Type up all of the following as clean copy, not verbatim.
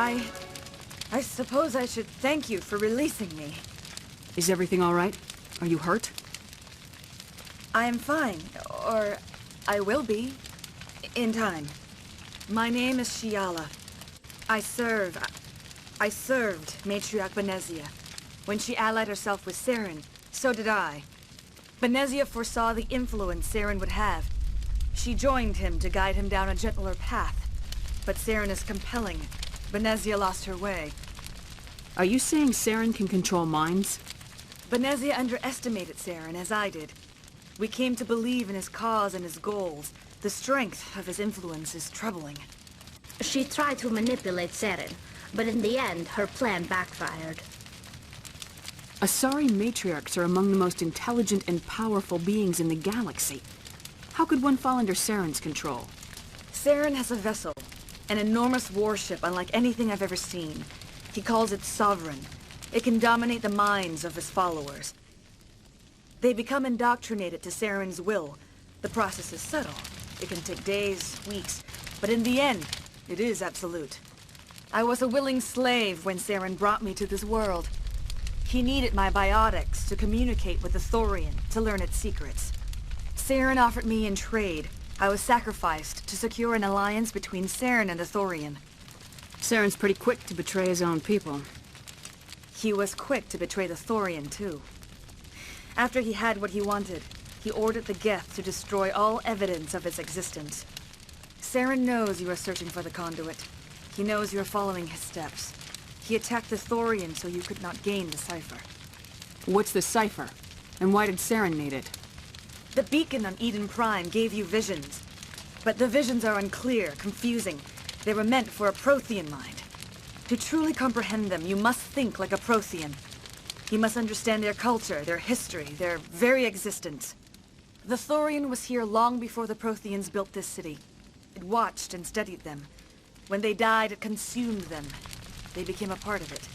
I suppose I should thank you for releasing me. Is everything all right? Are you hurt? I am fine, or I will be, in time. My name is Shiala. I served Matriarch Benezia. When she allied herself with Saren, so did I. Benezia foresaw the influence Saren would have. She joined him to guide him down a gentler path. But Saren is compelling. Benezia lost her way. Are you saying Saren can control minds? Benezia underestimated Saren, as I did. We came to believe in his cause and his goals. The strength of his influence is troubling. She tried to manipulate Saren, but in the end, her plan backfired. Asari matriarchs are among the most intelligent and powerful beings in the galaxy. How could one fall under Saren's control? Saren has a vessel, an enormous warship unlike anything I've ever seen. He calls it Sovereign. It can dominate the minds of his followers. They become indoctrinated to Saren's will. The process is subtle. It can take days, weeks, but in the end, it is absolute. I was a willing slave when Saren brought me to this world. He needed my biotics to communicate with the Thorian, to learn its secrets. Saren offered me in trade. I was sacrificed to secure an alliance between Saren and the Thorian. Saren's pretty quick to betray his own people. He was quick to betray the Thorian, too. After he had what he wanted, he ordered the Geth to destroy all evidence of its existence. Saren knows you are searching for the conduit. He knows you are following his steps. He attacked the Thorian so you could not gain the cipher. What's the cipher? And why did Saren need it? The beacon on Eden Prime gave you visions. But the visions are unclear, confusing. They were meant for a Prothean mind. To truly comprehend them, you must think like a Prothean. You must understand their culture, their history, their very existence. The Thorian was here long before the Protheans built this city. It watched and studied them. When they died, it consumed them. They became a part of it.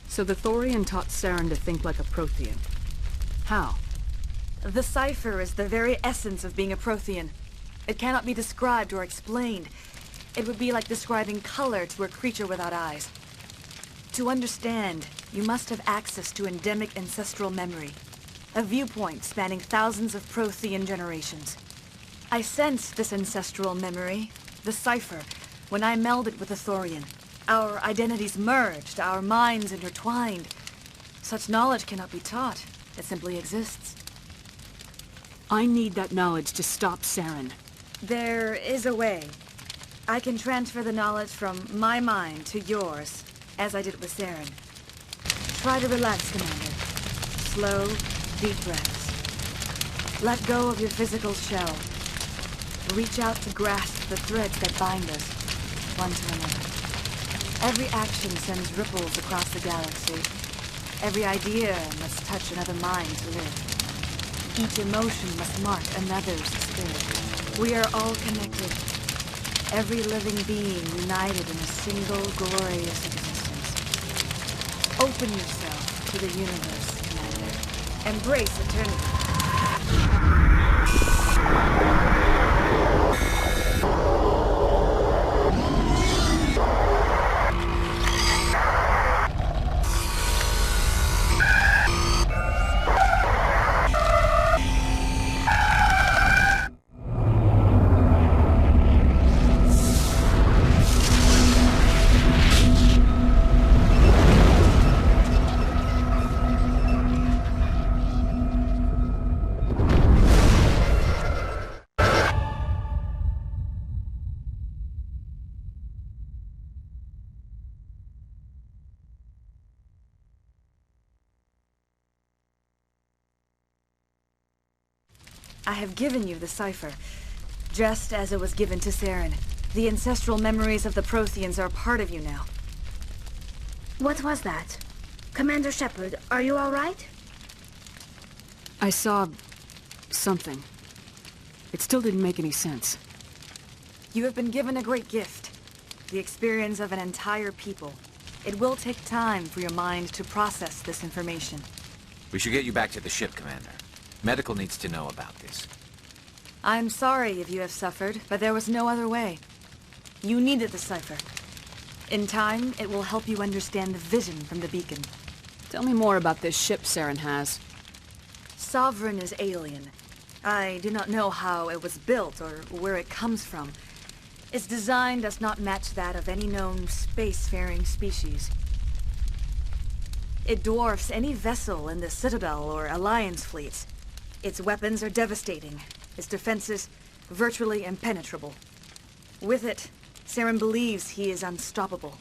So the Thorian taught Saren to think like a Prothean. How? The cipher is the very essence of being a Prothean. It cannot be described or explained. It would be like describing color to a creature without eyes. To understand, you must have access to endemic ancestral memory. A viewpoint spanning thousands of Prothean generations. I sensed this ancestral memory, the cipher, when I melded with the Thorian. Our identities merged, our minds intertwined. Such knowledge cannot be taught. It simply exists. I need that knowledge to stop Saren. There is a way. I can transfer the knowledge from my mind to yours, as I did with Saren. Try to relax, Commander. Slow, deep breaths. Let go of your physical shell. Reach out to grasp the threads that bind us, one to another. Every action sends ripples across the galaxy. Every idea must touch another mind to live. Each emotion must mark another's spirit. We are all connected. Every living being united in a single glorious existence. Open yourself to the universe, Commander. Embrace eternity. I have given you the cipher, just as it was given to Saren. The ancestral memories of the Protheans are part of you now. What was that? Commander Shepard, are you all right? I saw something. It still didn't make any sense. You have been given a great gift. The experience of an entire people. It will take time for your mind to process this information. We should get you back to the ship, Commander. Medical needs to know about this. I'm sorry if you have suffered, but there was no other way. You needed the cipher. In time, it will help you understand the vision from the beacon. Tell me more about this ship Saren has. Sovereign is alien. I do not know how it was built or where it comes from. Its design does not match that of any known spacefaring species. It dwarfs any vessel in the Citadel or Alliance fleets. Its weapons are devastating. Its defenses virtually impenetrable. With it, Saren believes he is unstoppable.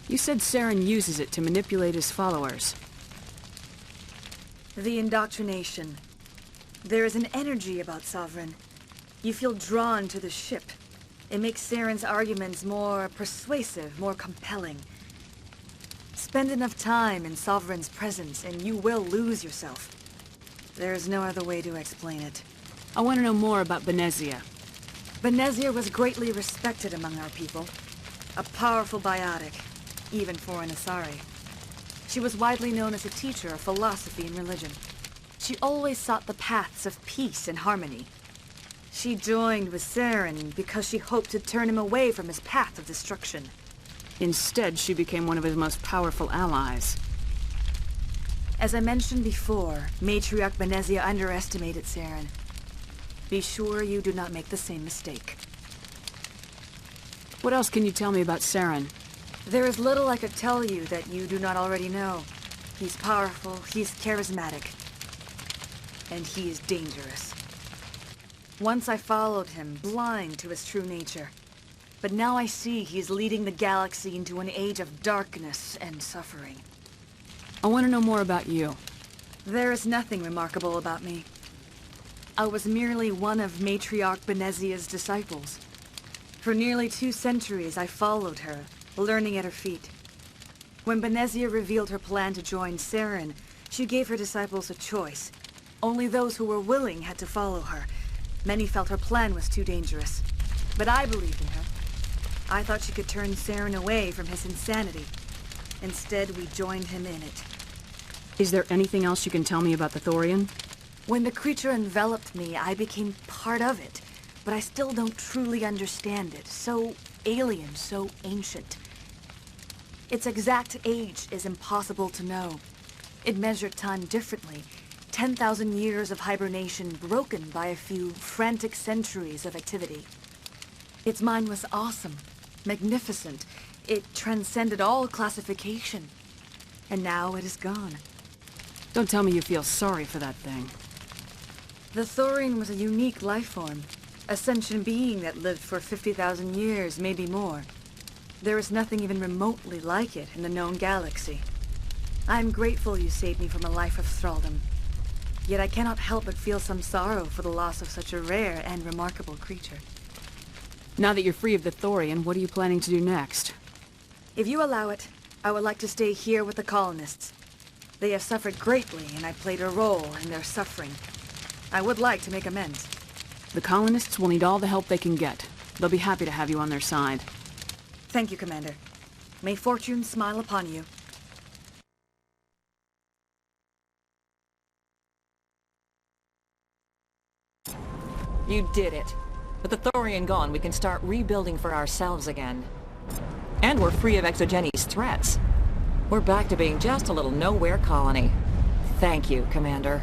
You said Saren uses it to manipulate his followers. The indoctrination. There is an energy about Sovereign. You feel drawn to the ship. It makes Saren's arguments more persuasive, more compelling. Spend enough time in Sovereign's presence and you will lose yourself. There is no other way to explain it. I want to know more about Benezia. Benezia was greatly respected among our people. A powerful biotic, even for an Asari. She was widely known as a teacher of philosophy and religion. She always sought the paths of peace and harmony. She joined with Saren because she hoped to turn him away from his path of destruction. Instead, she became one of his most powerful allies. As I mentioned before, Matriarch Benezia underestimated Saren. Be sure you do not make the same mistake. What else can you tell me about Saren? There is little I could tell you that you do not already know. He's powerful, he's charismatic, and he is dangerous. Once I followed him, blind to his true nature. But now I see he is leading the galaxy into an age of darkness and suffering. I want to know more about you. There is nothing remarkable about me. I was merely one of Matriarch Benezia's disciples. For nearly 2 centuries I followed her, learning at her feet. When Benezia revealed her plan to join Saren, she gave her disciples a choice. Only those who were willing had to follow her. Many felt her plan was too dangerous. But I believed in her. I thought she could turn Saren away from his insanity. Instead, we joined him in it. Is there anything else you can tell me about the Thorian? When the creature enveloped me, I became part of it. But I still don't truly understand it. So alien, so ancient. Its exact age is impossible to know. It measured time differently. 10,000 years of hibernation broken by a few frantic centuries of activity. Its mind was awesome, magnificent. It transcended all classification. And now it is gone. Don't tell me you feel sorry for that thing. The Thorian was a unique life form. A sentient being that lived for 50,000 years, maybe more. There is nothing even remotely like it in the known galaxy. I am grateful you saved me from a life of thraldom. Yet I cannot help but feel some sorrow for the loss of such a rare and remarkable creature. Now that you're free of the Thorian, what are you planning to do next? If you allow it, I would like to stay here with the colonists. They have suffered greatly, and I played a role in their suffering. I would like to make amends. The colonists will need all the help they can get. They'll be happy to have you on their side. Thank you, Commander. May fortune smile upon you. You did it. With the Thorian gone, we can start rebuilding for ourselves again. And we're free of Exogenes' threats. We're back to being just a little nowhere colony. Thank you, Commander.